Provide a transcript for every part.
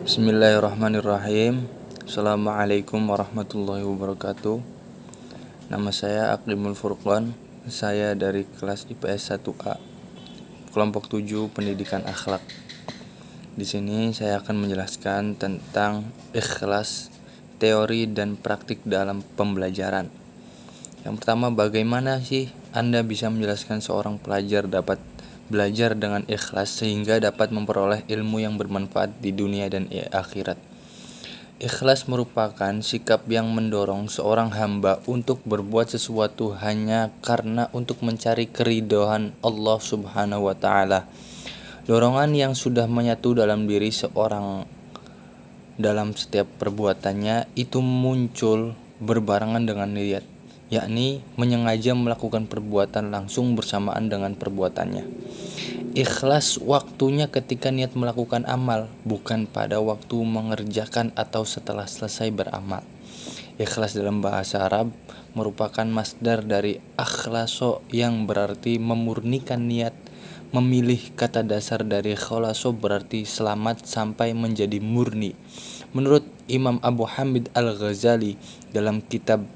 Bismillahirrahmanirrahim. Assalamualaikum warahmatullahi wabarakatuh. Nama saya Aklimul Furqan. Saya dari kelas IPS 1A, kelompok 7 Pendidikan Akhlak. Di sini saya akan menjelaskan tentang ikhlas, teori dan praktik dalam pembelajaran. Yang pertama, bagaimana sih Anda bisa menjelaskan seorang pelajar dapat belajar dengan ikhlas sehingga dapat memperoleh ilmu yang bermanfaat di dunia dan akhirat. Ikhlas merupakan sikap yang mendorong seorang hamba untuk berbuat sesuatu hanya karena untuk mencari keridhaan Allah Subhanahu wa Ta'ala. Dorongan yang sudah menyatu dalam diri seorang dalam setiap perbuatannya itu muncul berbarengan dengan niat, yakni menyengaja melakukan perbuatan langsung bersamaan dengan perbuatannya. Ikhlas waktunya ketika niat melakukan amal, bukan pada waktu mengerjakan atau setelah selesai beramal. Ikhlas dalam bahasa Arab merupakan masdar dari akhlaso yang berarti memurnikan niat. Memilih kata dasar dari khalaso berarti selamat sampai menjadi murni. Menurut Imam Abu Hamid Al-Ghazali dalam kitab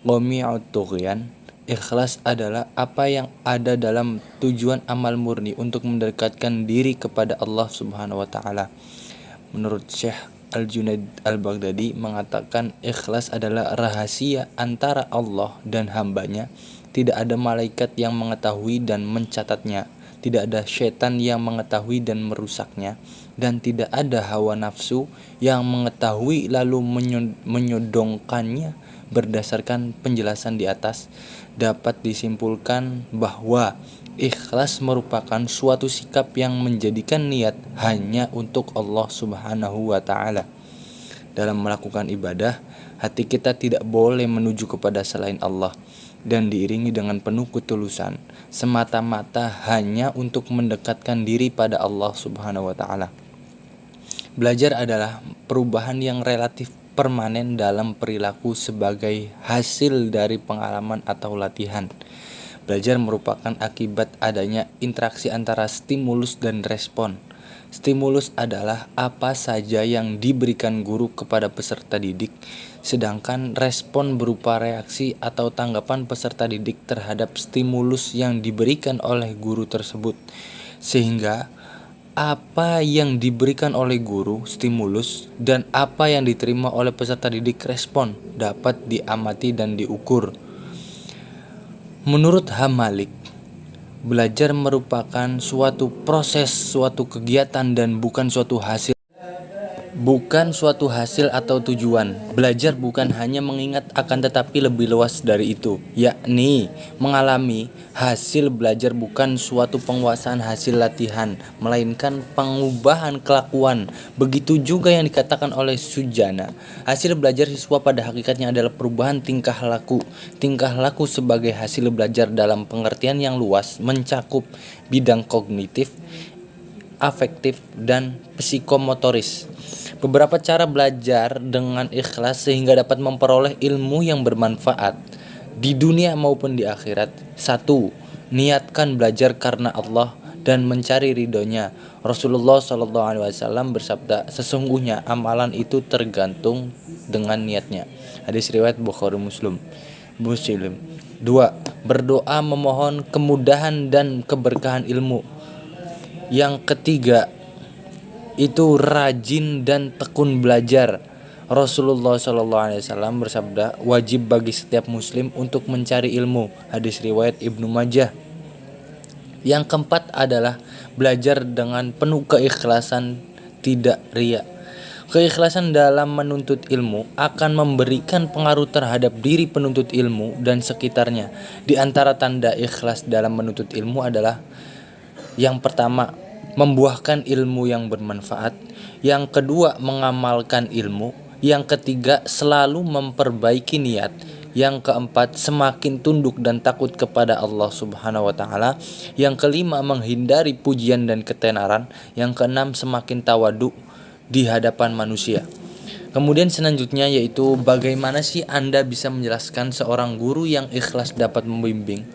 Qami'ut Tughyan, ikhlas adalah apa yang ada dalam tujuan amal murni untuk mendekatkan diri kepada Allah Subhanahu wa Ta'ala. Menurut Syekh Al-Junaid Al-Baghdadi mengatakan ikhlas adalah rahasia antara Allah dan hambanya. Tidak ada malaikat yang mengetahui dan mencatatnya, tidak ada syaitan yang mengetahui dan merusaknya, dan tidak ada hawa nafsu yang mengetahui lalu menyodongkannya. Berdasarkan penjelasan di atas, dapat disimpulkan bahwa ikhlas merupakan suatu sikap yang menjadikan niat hanya untuk Allah Subhanahu wa Ta'ala. Dalam melakukan ibadah, hati kita tidak boleh menuju kepada selain Allah dan diiringi dengan penuh ketulusan, semata-mata hanya untuk mendekatkan diri pada Allah Subhanahu wa Ta'ala. Belajar adalah perubahan yang relatif permanen dalam perilaku sebagai hasil dari pengalaman atau latihan. Belajar merupakan akibat adanya interaksi antara stimulus dan respon. Stimulus adalah apa saja yang diberikan guru kepada peserta didik, sedangkan respon berupa reaksi atau tanggapan peserta didik terhadap stimulus yang diberikan oleh guru tersebut. Sehingga apa yang diberikan oleh guru, stimulus, dan apa yang diterima oleh peserta didik, respon, dapat diamati dan diukur. Menurut Hamalik, belajar merupakan suatu proses, suatu kegiatan, dan bukan suatu hasil atau tujuan. Belajar bukan hanya mengingat akan tetapi lebih luas dari itu, yakni mengalami. Hasil belajar bukan suatu penguasaan hasil latihan, melainkan pengubahan kelakuan. Begitu juga yang dikatakan oleh Sujana. Hasil belajar siswa pada hakikatnya adalah perubahan tingkah laku. Tingkah laku sebagai hasil belajar dalam pengertian yang luas mencakup bidang kognitif, afektif, dan psikomotoris. Beberapa cara belajar dengan ikhlas sehingga dapat memperoleh ilmu yang bermanfaat di dunia maupun di akhirat. 1. Niatkan belajar karena Allah dan mencari ridhonya. Rasulullah SAW bersabda, sesungguhnya amalan itu tergantung dengan niatnya. Hadis riwayat Bukhari Muslim. 2. Berdoa memohon kemudahan dan keberkahan ilmu. Yang ketiga itu rajin dan tekun belajar. Rasulullah SAW bersabda, wajib bagi setiap muslim untuk mencari ilmu. Hadis riwayat Ibnu Majah. Yang keempat adalah belajar dengan penuh keikhlasan, tidak riya. Keikhlasan dalam menuntut ilmu akan memberikan pengaruh terhadap diri penuntut ilmu dan sekitarnya. Di antara tanda ikhlas dalam menuntut ilmu adalah yang pertama, membuahkan ilmu yang bermanfaat. Yang kedua, mengamalkan ilmu. Yang ketiga, selalu memperbaiki niat. Yang keempat, semakin tunduk dan takut kepada Allah Subhanahu wa Ta'ala. Yang kelima, menghindari pujian dan ketenaran. Yang keenam, semakin tawadu di hadapan manusia. Kemudian selanjutnya yaitu bagaimana sih Anda bisa menjelaskan seorang guru yang ikhlas dapat membimbing.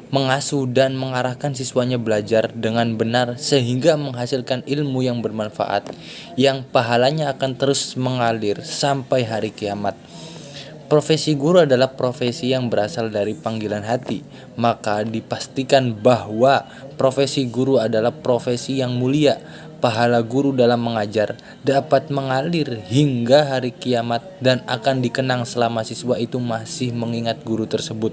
mengasuh dan mengarahkan siswanya belajar dengan benar sehingga menghasilkan ilmu yang bermanfaat yang pahalanya akan terus mengalir sampai hari kiamat. Profesi guru adalah profesi yang berasal dari panggilan hati, maka dipastikan bahwa profesi guru adalah profesi yang mulia. Pahala guru dalam mengajar dapat mengalir hingga hari kiamat dan akan dikenang selama siswa itu masih mengingat guru tersebut.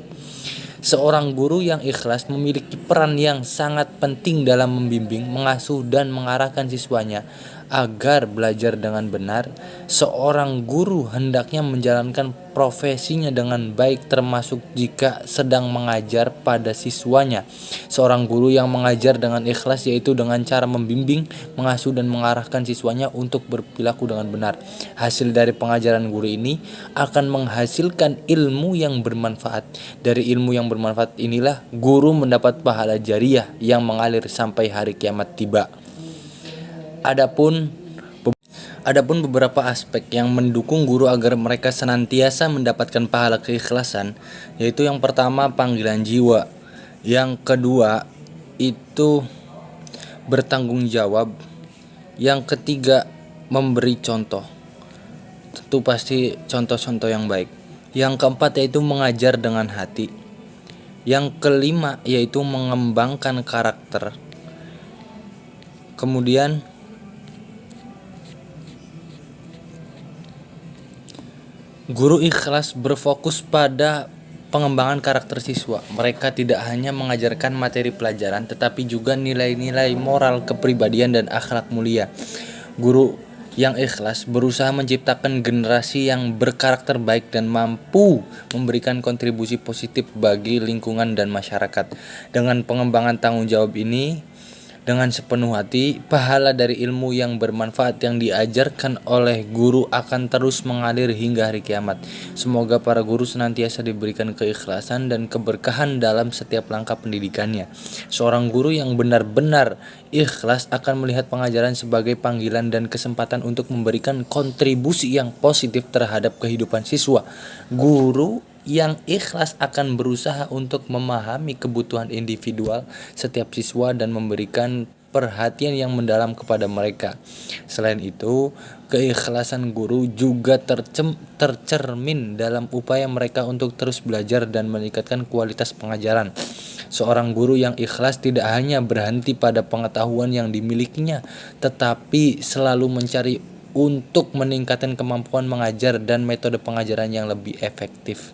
Seorang guru yang ikhlas memiliki peran yang sangat penting dalam membimbing, mengasuh, dan mengarahkan siswanya agar belajar dengan benar. Seorang guru hendaknya menjalankan profesinya dengan baik, termasuk jika sedang mengajar pada siswanya. Seorang guru yang mengajar dengan ikhlas yaitu dengan cara membimbing, mengasuh, dan mengarahkan siswanya untuk berperilaku dengan benar. Hasil dari pengajaran guru ini akan menghasilkan ilmu yang bermanfaat. Dari ilmu yang bermanfaat inilah guru mendapat pahala jariah yang mengalir sampai hari kiamat tiba. Adapun beberapa aspek yang mendukung guru agar mereka senantiasa mendapatkan pahala keikhlasan, yaitu yang pertama panggilan jiwa, yang kedua itu bertanggung jawab, yang ketiga memberi contoh, tentu pasti contoh-contoh yang baik, yang keempat yaitu mengajar dengan hati, yang kelima yaitu mengembangkan karakter, kemudian guru ikhlas berfokus pada pengembangan karakter siswa. Mereka tidak hanya mengajarkan materi pelajaran, tetapi juga nilai-nilai moral, kepribadian, dan akhlak mulia. Guru yang ikhlas berusaha menciptakan generasi yang berkarakter baik dan mampu memberikan kontribusi positif bagi lingkungan dan masyarakat. Dengan pengembangan tanggung jawab ini, dengan sepenuh hati, pahala dari ilmu yang bermanfaat yang diajarkan oleh guru akan terus mengalir hingga hari kiamat. Semoga para guru senantiasa diberikan keikhlasan dan keberkahan dalam setiap langkah pendidikannya. Seorang guru yang benar-benar ikhlas akan melihat pengajaran sebagai panggilan dan kesempatan untuk memberikan kontribusi yang positif terhadap kehidupan siswa. Guru yang ikhlas akan berusaha untuk memahami kebutuhan individual setiap siswa dan memberikan perhatian yang mendalam kepada mereka. Selain itu, keikhlasan guru juga tercermin dalam upaya mereka untuk terus belajar dan meningkatkan kualitas pengajaran. Seorang guru yang ikhlas tidak hanya berhenti pada pengetahuan yang dimilikinya, tetapi selalu mencari untuk meningkatkan kemampuan mengajar dan metode pengajaran yang lebih efektif.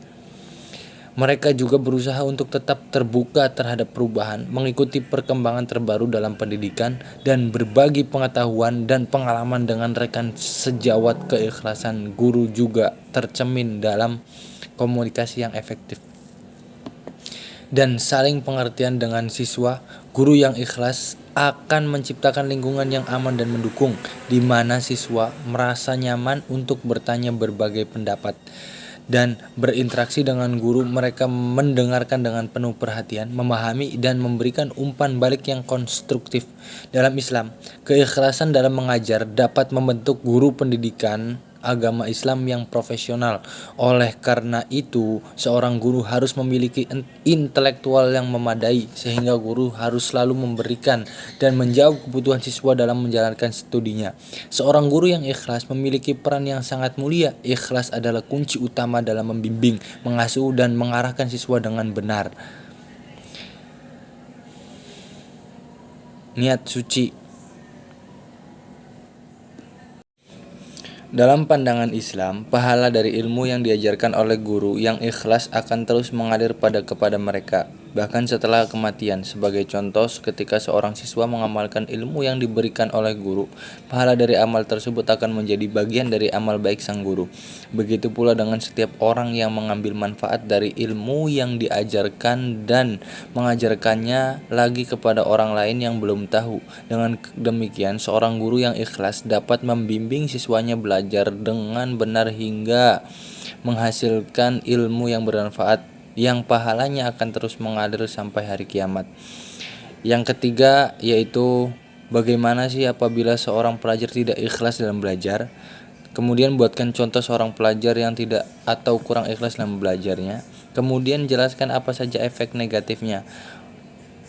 Mereka juga berusaha untuk tetap terbuka terhadap perubahan, mengikuti perkembangan terbaru dalam pendidikan, dan berbagi pengetahuan dan pengalaman dengan rekan sejawat. Keikhlasan guru juga tercermin dalam komunikasi yang efektif dan saling pengertian dengan siswa. Guru yang ikhlas akan menciptakan lingkungan yang aman dan mendukung, di mana siswa merasa nyaman untuk bertanya berbagai pendapat dan berinteraksi dengan guru. Mereka mendengarkan dengan penuh perhatian, memahami, dan memberikan umpan balik yang konstruktif. Dalam Islam, keikhlasan dalam mengajar dapat membentuk guru pendidikan agama Islam yang profesional. Oleh karena itu, seorang guru harus memiliki intelektual yang memadai, sehingga guru harus selalu memberikan dan menjawab kebutuhan siswa dalam menjalankan studinya. Seorang guru yang ikhlas memiliki peran yang sangat mulia. Ikhlas adalah kunci utama dalam membimbing, mengasuh, dan mengarahkan siswa dengan benar. Niat suci. Dalam pandangan Islam, pahala dari ilmu yang diajarkan oleh guru yang ikhlas akan terus mengalir kepada mereka, bahkan setelah kematian. Sebagai contoh, ketika seorang siswa mengamalkan ilmu yang diberikan oleh guru, pahala dari amal tersebut akan menjadi bagian dari amal baik sang guru. Begitu pula dengan setiap orang yang mengambil manfaat dari ilmu yang diajarkan dan mengajarkannya lagi kepada orang lain yang belum tahu. Dengan demikian, seorang guru yang ikhlas dapat membimbing siswanya belajar dengan benar hingga menghasilkan ilmu yang bermanfaat yang pahalanya akan terus mengalir sampai hari kiamat. Yang ketiga yaitu bagaimana sih apabila seorang pelajar tidak ikhlas dalam belajar? Kemudian buatkan contoh seorang pelajar yang tidak atau kurang ikhlas dalam belajarnya. Kemudian jelaskan apa saja efek negatifnya.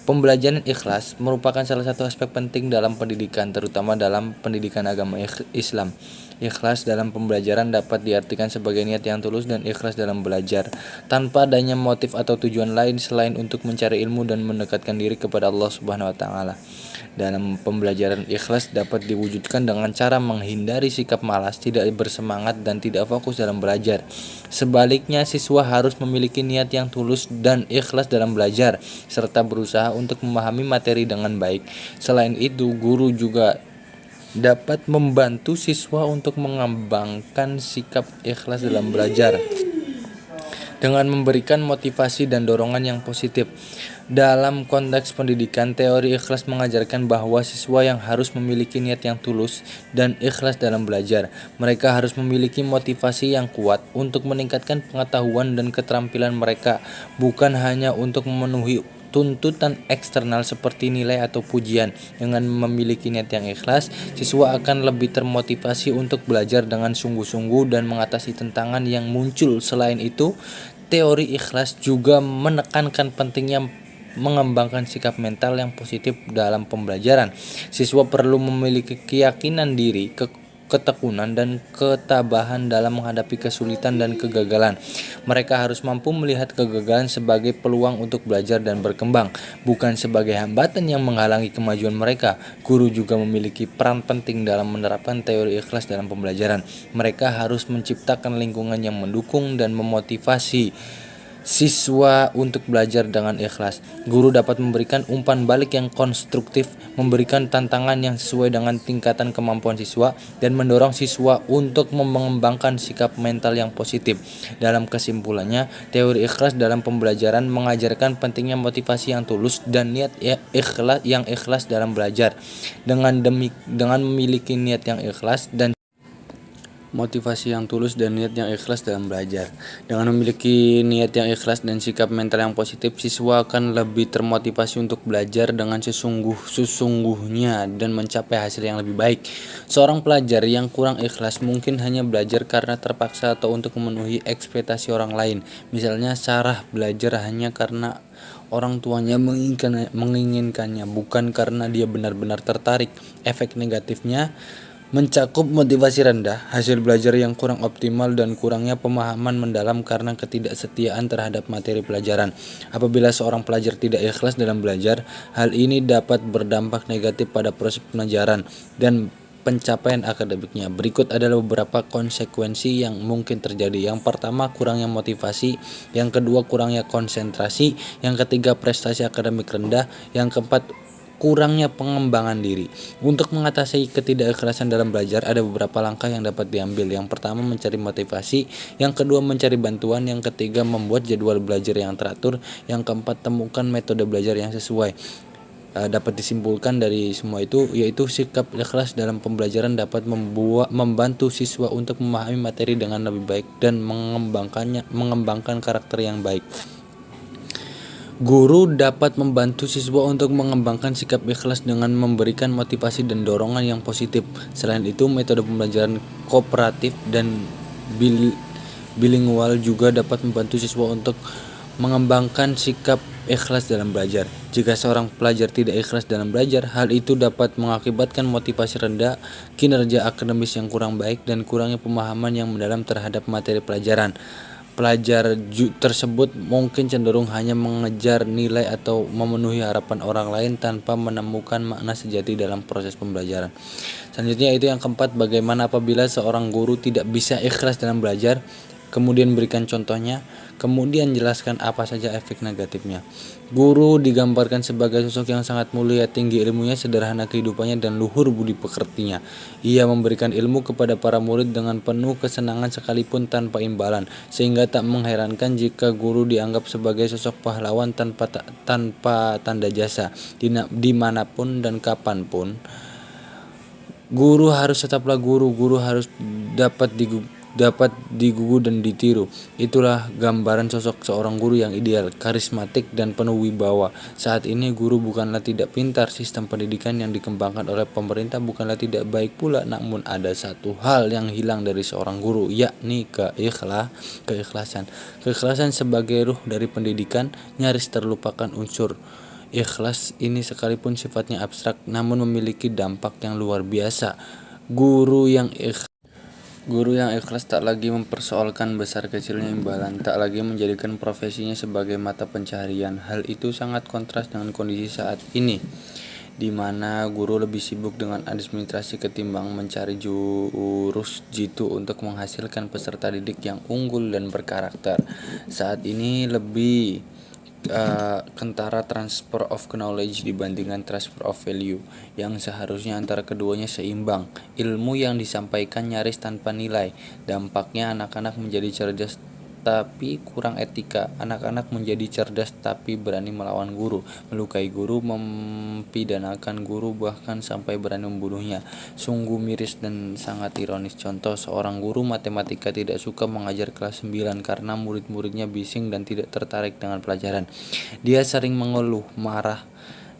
Pembelajaran ikhlas merupakan salah satu aspek penting dalam pendidikan, terutama dalam pendidikan agama Islam. Ikhlas dalam pembelajaran dapat diartikan sebagai niat yang tulus dan ikhlas dalam belajar, tanpa adanya motif atau tujuan lain selain untuk mencari ilmu dan mendekatkan diri kepada Allah Subhanahu wa taala. Dalam pembelajaran ikhlas dapat diwujudkan dengan cara menghindari sikap malas, tidak bersemangat, dan tidak fokus dalam belajar. Sebaliknya, siswa harus memiliki niat yang tulus dan ikhlas dalam belajar, serta berusaha untuk memahami materi dengan baik. Selain itu, guru juga dapat membantu siswa untuk mengembangkan sikap ikhlas dalam belajar dengan memberikan motivasi dan dorongan yang positif. Dalam konteks pendidikan, teori ikhlas mengajarkan bahwa siswa yang harus memiliki niat yang tulus dan ikhlas dalam belajar. Mereka harus memiliki motivasi yang kuat untuk meningkatkan pengetahuan dan keterampilan mereka, bukan hanya untuk memenuhi tuntutan eksternal seperti nilai atau pujian. Dengan memiliki niat yang ikhlas, siswa akan lebih termotivasi untuk belajar dengan sungguh-sungguh dan mengatasi tantangan yang muncul. Selain itu, teori ikhlas juga menekankan pentingnya mengembangkan sikap mental yang positif dalam pembelajaran. Siswa perlu memiliki keyakinan diri, ketekunan, dan ketabahan dalam menghadapi kesulitan dan kegagalan. Mereka harus mampu melihat kegagalan sebagai peluang untuk belajar dan berkembang, bukan sebagai hambatan yang menghalangi kemajuan mereka. Guru juga memiliki peran penting dalam menerapkan teori ikhlas dalam pembelajaran. Mereka harus menciptakan lingkungan yang mendukung dan memotivasi siswa untuk belajar dengan ikhlas. Guru dapat memberikan umpan balik yang konstruktif, memberikan tantangan yang sesuai dengan tingkatan kemampuan siswa, dan mendorong siswa untuk mengembangkan sikap mental yang positif. Dalam kesimpulannya, teori ikhlas dalam pembelajaran mengajarkan pentingnya motivasi yang tulus dan niat yang ikhlas dalam belajar. Dengan memiliki niat yang ikhlas dan motivasi yang tulus dan niat yang ikhlas dalam belajar. Dengan memiliki niat yang ikhlas dan sikap mental yang positif, siswa akan lebih termotivasi untuk belajar dengan sesungguhnya dan mencapai hasil yang lebih baik. Seorang pelajar yang kurang ikhlas mungkin hanya belajar karena terpaksa atau untuk memenuhi ekspektasi orang lain. Misalnya, Sarah belajar hanya karena orang tuanya menginginkannya, bukan karena dia benar-benar tertarik. Efek negatifnya mencakup motivasi rendah, hasil belajar yang kurang optimal, dan kurangnya pemahaman mendalam karena ketidaksetiaan terhadap materi pelajaran. Apabila seorang pelajar tidak ikhlas dalam belajar, hal ini dapat berdampak negatif pada proses pelajaran dan pencapaian akademiknya. Berikut adalah beberapa konsekuensi yang mungkin terjadi. Yang pertama, kurangnya motivasi. Yang kedua, kurangnya konsentrasi. Yang ketiga, prestasi akademik rendah. Yang keempat, kurangnya pengembangan diri. Untuk mengatasi ketidakikhlasan dalam belajar, ada beberapa langkah yang dapat diambil. Yang pertama, mencari motivasi. Yang kedua, mencari bantuan. Yang ketiga, membuat jadwal belajar yang teratur. Yang keempat, temukan metode belajar yang sesuai. Dapat disimpulkan dari semua itu, yaitu sikap ikhlas dalam pembelajaran dapat membantu siswa untuk memahami materi dengan lebih baik dan mengembangkan karakter yang baik. Guru dapat membantu siswa untuk mengembangkan sikap ikhlas dengan memberikan motivasi dan dorongan yang positif. Selain itu, metode pembelajaran kooperatif dan bilingual juga dapat membantu siswa untuk mengembangkan sikap ikhlas dalam belajar. Jika seorang pelajar tidak ikhlas dalam belajar, hal itu dapat mengakibatkan motivasi rendah, kinerja akademis yang kurang baik, dan kurangnya pemahaman yang mendalam terhadap materi pelajaran. Pelajar tersebut mungkin cenderung hanya mengejar nilai atau memenuhi harapan orang lain tanpa menemukan makna sejati dalam proses pembelajaran. Selanjutnya, itu yang keempat, bagaimana apabila seorang guru tidak bisa ikhlas dalam belajar. Kemudian berikan contohnya, kemudian jelaskan apa saja efek negatifnya. Guru digambarkan sebagai sosok yang sangat mulia, tinggi ilmunya, sederhana kehidupannya, dan luhur budi pekertinya. Ia memberikan ilmu kepada para murid dengan penuh kesenangan sekalipun tanpa imbalan, sehingga tak mengherankan jika guru dianggap sebagai sosok pahlawan tanpa tanda jasa. Dimanapun dan kapanpun, guru harus tetaplah guru. Guru harus dapat dapat digugu dan ditiru. Itulah gambaran sosok seorang guru yang ideal, karismatik dan penuh wibawa. Saat ini guru bukanlah tidak pintar, sistem pendidikan yang dikembangkan oleh pemerintah bukanlah tidak baik pula, namun ada satu hal yang hilang dari seorang guru, yakni keikhlasan. Keikhlasan sebagai ruh dari pendidikan nyaris terlupakan. Unsur ikhlas ini sekalipun sifatnya abstrak, namun memiliki dampak yang luar biasa. Guru yang ikhlas tak lagi mempersoalkan besar kecilnya imbalan, tak lagi menjadikan profesinya sebagai mata pencaharian. Hal itu sangat kontras dengan kondisi saat ini, di mana guru lebih sibuk dengan administrasi ketimbang mencari jurus jitu untuk menghasilkan peserta didik yang unggul dan berkarakter. Saat ini lebih kentara transfer of knowledge dibandingkan transfer of value, yang seharusnya antara keduanya seimbang. Ilmu yang disampaikan nyaris tanpa nilai. Dampaknya anak-anak menjadi cerdas tapi kurang etika. Anak-anak menjadi cerdas tapi berani melawan guru, melukai guru, mempidanakan guru, bahkan sampai berani membunuhnya. Sungguh miris dan sangat ironis. Contoh, seorang guru matematika tidak suka mengajar kelas 9 karena murid-muridnya bising dan tidak tertarik dengan pelajaran. Dia sering mengeluh, marah,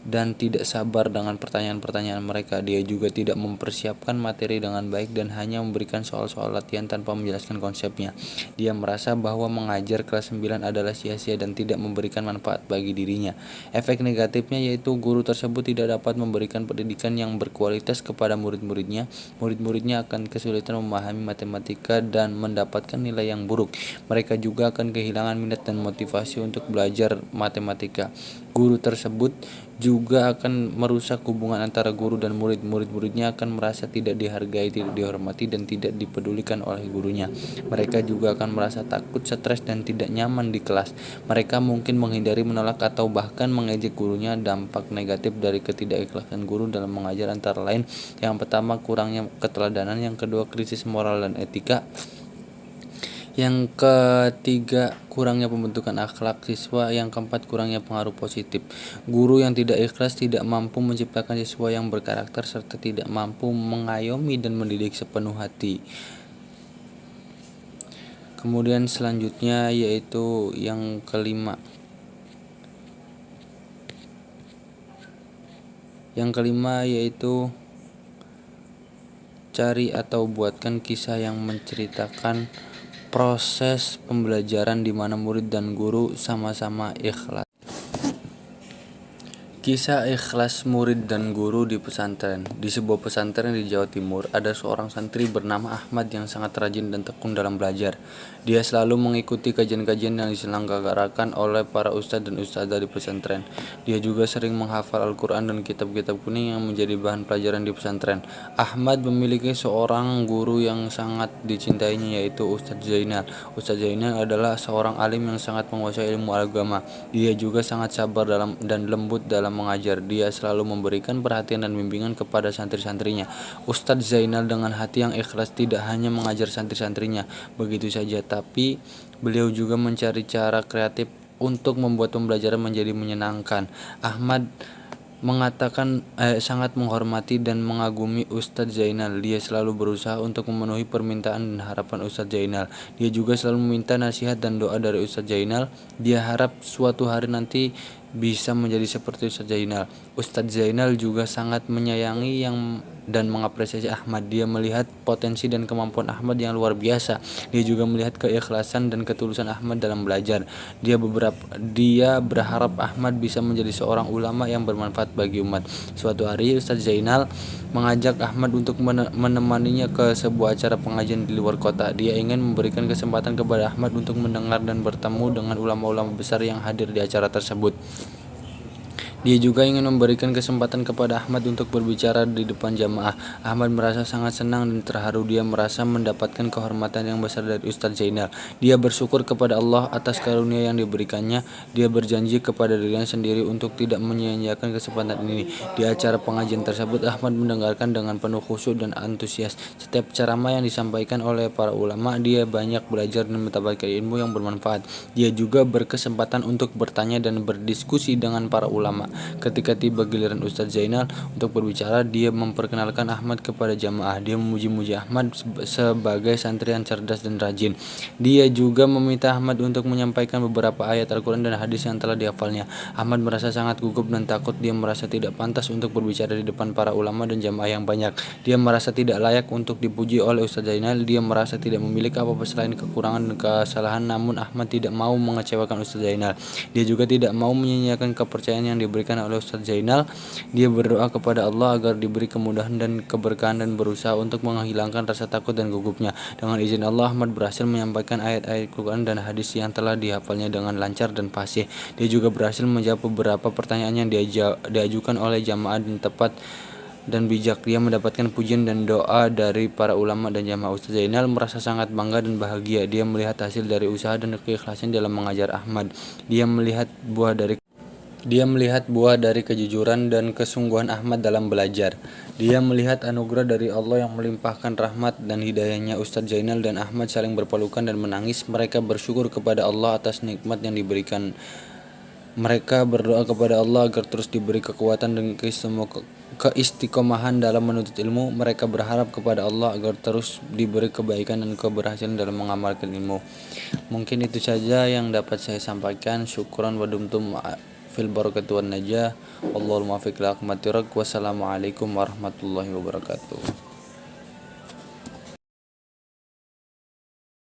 dan tidak sabar dengan pertanyaan-pertanyaan mereka. Dia juga tidak mempersiapkan materi dengan baik dan hanya memberikan soal-soal latihan tanpa menjelaskan konsepnya. Dia merasa bahwa mengajar kelas 9 adalah sia-sia dan tidak memberikan manfaat bagi dirinya. Efek negatifnya yaitu guru tersebut tidak dapat memberikan pendidikan yang berkualitas kepada murid-muridnya. Murid-muridnya akan kesulitan memahami matematika dan mendapatkan nilai yang buruk. Mereka juga akan kehilangan minat dan motivasi untuk belajar matematika. Guru tersebut juga akan merusak hubungan antara guru dan murid. Murid-muridnya akan merasa tidak dihargai, tidak dihormati, dan tidak dipedulikan oleh gurunya. Mereka juga akan merasa takut, stres, dan tidak nyaman di kelas. Mereka mungkin menghindari, menolak, atau bahkan mengejek gurunya. Dampak negatif dari ketidakikhlasan guru dalam mengajar antara lain: yang pertama, kurangnya keteladanan; yang kedua, krisis moral dan etika; yang ketiga, kurangnya pembentukan akhlak siswa; yang keempat, kurangnya pengaruh positif. Guru yang tidak ikhlas tidak mampu menciptakan siswa yang berkarakter serta tidak mampu mengayomi dan mendidik sepenuh hati. Kemudian selanjutnya yaitu yang kelima. Yang kelima yaitu cari atau buatkan kisah yang menceritakan proses pembelajaran di mana murid dan guru sama-sama ikhlas. Kisah ikhlas murid dan guru di pesantren. Di sebuah pesantren di Jawa Timur, ada seorang santri bernama Ahmad yang sangat rajin dan tekun dalam belajar. Dia selalu mengikuti kajian-kajian yang diselenggarakan oleh para ustadz dan ustadzah di pesantren. Dia juga sering menghafal Al-Quran dan kitab-kitab kuning yang menjadi bahan pelajaran di pesantren. Ahmad memiliki seorang guru yang sangat dicintainya, yaitu Ustadz Zainal. Ustadz Zainal adalah seorang alim yang sangat menguasai ilmu agama. Dia juga sangat sabar dan lembut dalam mengajar. Dia selalu memberikan perhatian dan bimbingan kepada santri-santrinya. Ustadz Zainal dengan hati yang ikhlas tidak hanya mengajar santri-santrinya begitu saja, tapi beliau juga mencari cara kreatif untuk membuat pembelajaran menjadi menyenangkan. Ahmad mengatakan sangat menghormati dan mengagumi Ustadz Zainal. Dia selalu berusaha untuk memenuhi permintaan dan harapan Ustadz Zainal. Dia juga selalu meminta nasihat dan doa dari Ustadz Zainal. Dia harap suatu hari nanti bisa menjadi seperti Ustadz Zainal. Ustadz Zainal juga sangat menyayangi dan mengapresiasi Ahmad. Dia melihat potensi dan kemampuan Ahmad yang luar biasa. Dia juga melihat keikhlasan dan ketulusan Ahmad dalam belajar. Dia berharap Ahmad bisa menjadi seorang ulama yang bermanfaat bagi umat. Suatu hari Ustadz Zainal mengajak Ahmad untuk menemaninya ke sebuah acara pengajian di luar kota. Dia ingin memberikan kesempatan kepada Ahmad untuk mendengar dan bertemu dengan ulama-ulama besar yang hadir di acara tersebut. Dia juga ingin memberikan kesempatan kepada Ahmad untuk berbicara di depan jamaah. Ahmad merasa sangat senang dan terharu. Dia merasa mendapatkan kehormatan yang besar dari Ustadz Zainal. Dia bersyukur kepada Allah atas karunia yang diberikannya. Dia berjanji kepada dirinya sendiri untuk tidak menyia-nyiakan kesempatan ini. Di acara pengajian tersebut, Ahmad mendengarkan dengan penuh khusyuk dan antusias. Setiap ceramah yang disampaikan oleh para ulama, dia banyak belajar dan mendapatkan ilmu yang bermanfaat. Dia juga berkesempatan untuk bertanya dan berdiskusi dengan para ulama. Ketika tiba giliran Ustadz Zainal untuk berbicara, dia memperkenalkan Ahmad kepada jamaah. Dia memuji-muji Ahmad sebagai santri yang cerdas dan rajin. Dia juga meminta Ahmad untuk menyampaikan beberapa ayat Al-Quran dan hadis yang telah dihafalnya. Ahmad merasa sangat gugup dan takut. Dia merasa tidak pantas untuk berbicara di depan para ulama dan jamaah yang banyak. Dia merasa tidak layak untuk dipuji oleh Ustadz Zainal. Dia merasa tidak memiliki apa-apa selain kekurangan dan kesalahan. Namun Ahmad tidak mau mengecewakan Ustadz Zainal. Dia juga tidak mau menyia-nyiakan kepercayaan yang diberikan oleh Ustadz Zainal. Dia berdoa kepada Allah agar diberi kemudahan dan keberkahan dan berusaha untuk menghilangkan rasa takut dan gugupnya. Dengan izin Allah, Ahmad berhasil menyampaikan ayat-ayat Quran dan hadis yang telah dihafalnya dengan lancar dan fasih. Dia juga berhasil menjawab beberapa pertanyaan yang diajukan oleh jamaah dan tepat dan bijak. Dia mendapatkan pujian dan doa dari para ulama dan jamaah. Ustadz Zainal merasa sangat bangga dan bahagia. Dia melihat hasil dari usaha dan keikhlasan dalam mengajar Ahmad. Dia melihat buah dari kejujuran dan kesungguhan Ahmad dalam belajar. Dia melihat anugerah dari Allah yang melimpahkan rahmat dan hidayahnya. Ustadz Zainal dan Ahmad saling berpelukan dan menangis. Mereka bersyukur kepada Allah atas nikmat yang diberikan. Mereka berdoa kepada Allah agar terus diberi kekuatan dan keistiqomahan dalam menuntut ilmu. Mereka berharap kepada Allah agar terus diberi kebaikan dan keberhasilan dalam mengamalkan ilmu. Mungkin itu saja yang dapat saya sampaikan. Syukran wa dumtum fil barakati wan najah. Wallahul muwaffiq ila aqwamit thoriq. Wassalamualaikum warahmatullahi wabarakatuh.